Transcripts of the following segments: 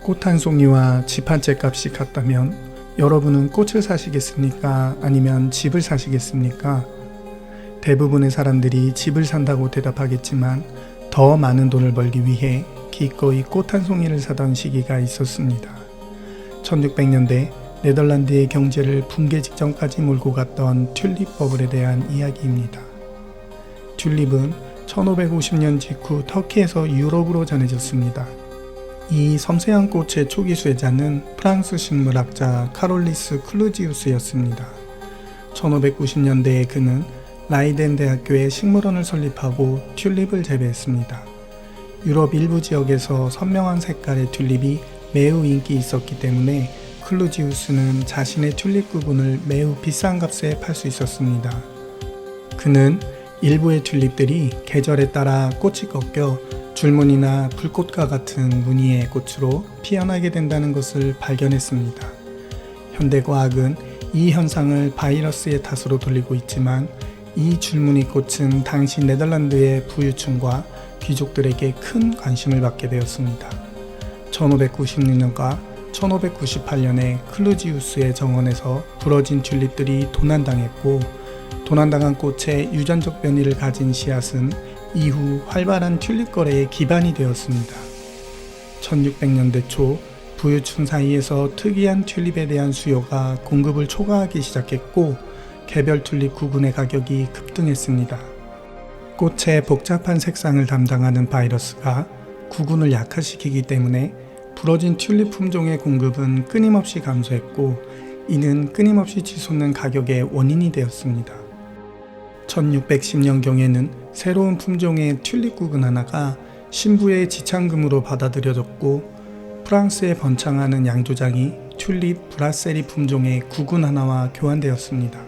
꽃 한 송이와 집 한 채 값이 같다면 여러분은 꽃을 사시겠습니까? 아니면 집을 사시겠습니까? 대부분의 사람들이 집을 산다고 대답하겠지만 더 많은 돈을 벌기 위해 기꺼이 꽃 한 송이를 사던 시기가 있었습니다. 1600년대 네덜란드의 경제를 붕괴 직전까지 몰고 갔던 튤립 버블에 대한 이야기입니다. 튤립은 1550년 직후 터키에서 유럽으로 전해졌습니다. 이 섬세한 꽃의 초기 수혜자는 프랑스 식물학자 카롤리스 클루지우스였습니다. 1590년대에 그는 라이덴 대학교에 식물원을 설립하고 튤립을 재배했습니다. 유럽 일부 지역에서 선명한 색깔의 튤립이 매우 인기 있었기 때문에 클루지우스는 자신의 튤립 구근을 매우 비싼 값에 팔 수 있었습니다. 그는 일부의 튤립들이 계절에 따라 꽃이 꺾여 줄무늬나 불꽃과 같은 무늬의 꽃으로 피어나게 된다는 것을 발견했습니다. 현대과학은 이 현상을 바이러스의 탓으로 돌리고 있지만 이 줄무늬 꽃은 당시 네덜란드의 부유층과 귀족들에게 큰 관심을 받게 되었습니다. 1596년과 1598년에 클루지우스의 정원에서 부러진 튤립들이 도난당했고, 도난당한 꽃의 유전적 변이를 가진 씨앗은 이후 활발한 튤립 거래의 기반이 되었습니다. 1600년대 초 부유층 사이에서 특이한 튤립에 대한 수요가 공급을 초과하기 시작했고 개별 튤립 구근의 가격이 급등했습니다. 꽃의 복잡한 색상을 담당하는 바이러스가 구근을 약화시키기 때문에 부러진 튤립 품종의 공급은 끊임없이 감소했고 이는 끊임없이 치솟는 가격의 원인이 되었습니다. 1610년경에는 새로운 품종의 튤립 구근 하나가 신부의 지창금으로 받아들여졌고 프랑스에 번창하는 양조장이 튤립 브라세리 품종의 구근 하나와 교환되었습니다.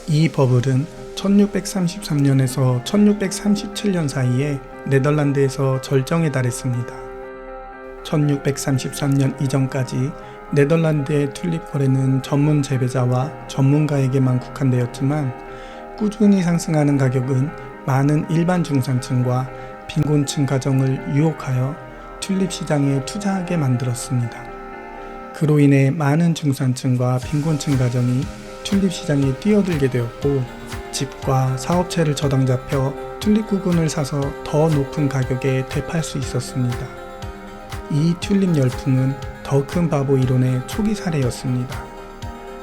이 버블은 1633년에서 1637년 사이에 네덜란드에서 절정에 달했습니다. 1633년 이전까지 네덜란드의 튤립 거래는 전문 재배자와 전문가에게만 국한되었지만 꾸준히 상승하는 가격은 많은 일반 중산층과 빈곤층 가정을 유혹하여 튤립 시장에 투자하게 만들었습니다. 그로 인해 많은 중산층과 빈곤층 가정이 튤립 시장에 뛰어들게 되었고 집과 사업체를 저당 잡혀 튤립 구근을 사서 더 높은 가격에 되팔 수 있었습니다. 이 튤립 열풍은 더 큰 바보 이론의 초기 사례였습니다.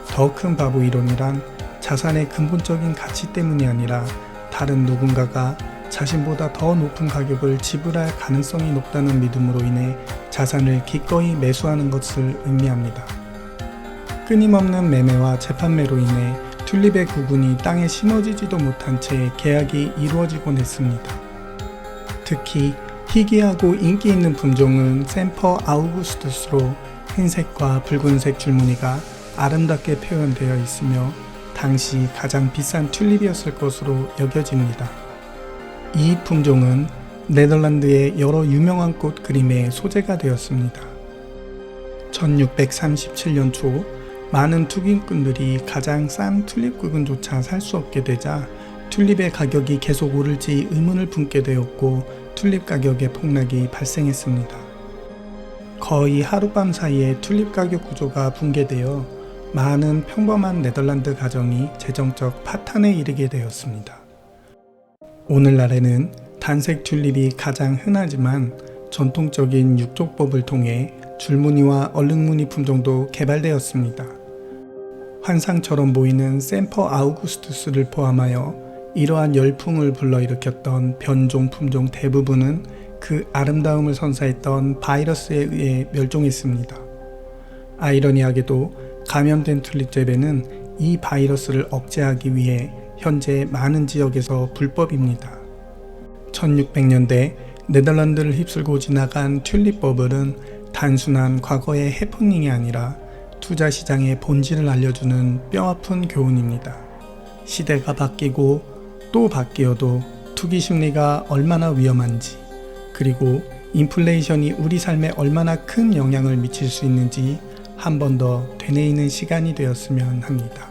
더 큰 바보 이론이란 자산의 근본적인 가치 때문이 아니라 다른 누군가가 자신보다 더 높은 가격을 지불할 가능성이 높다는 믿음으로 인해 자산을 기꺼이 매수하는 것을 의미합니다. 끊임없는 매매와 재판매로 인해 튤립의 구근이 땅에 심어지지도 못한 채 계약이 이루어지곤 했습니다. 특히 희귀하고 인기 있는 품종은 샘퍼 아우구스투스로 흰색과 붉은색 줄무늬가 아름답게 표현되어 있으며 당시 가장 비싼 튤립이었을 것으로 여겨집니다. 이 품종은 네덜란드의 여러 유명한 꽃 그림의 소재가 되었습니다. 1637년 초 많은 투기꾼들이 가장 싼 튤립 구근조차 살 수 없게 되자 튤립의 가격이 계속 오를지 의문을 품게 되었고 튤립 가격의 폭락이 발생했습니다. 거의 하룻밤 사이에 튤립 가격 구조가 붕괴되어 많은 평범한 네덜란드 가정이 재정적 파탄에 이르게 되었습니다. 오늘날에는 단색 튤립이 가장 흔하지만 전통적인 육족법을 통해 줄무늬와 얼룩무늬 품종도 개발되었습니다. 환상처럼 보이는 샘퍼 아우구스투스를 포함하여 이러한 열풍을 불러일으켰던 변종 품종 대부분은 그 아름다움을 선사했던 바이러스에 의해 멸종했습니다. 아이러니하게도 감염된 튤립 재배는 이 바이러스를 억제하기 위해 현재 많은 지역에서 불법입니다. 1600년대 네덜란드를 휩쓸고 지나간 튤립 버블은 단순한 과거의 해프닝이 아니라 투자 시장의 본질을 알려주는 뼈아픈 교훈입니다. 시대가 바뀌고 또 바뀌어도 투기 심리가 얼마나 위험한지, 그리고 인플레이션이 우리 삶에 얼마나 큰 영향을 미칠 수 있는지 한 번 더 되뇌이는 시간이 되었으면 합니다.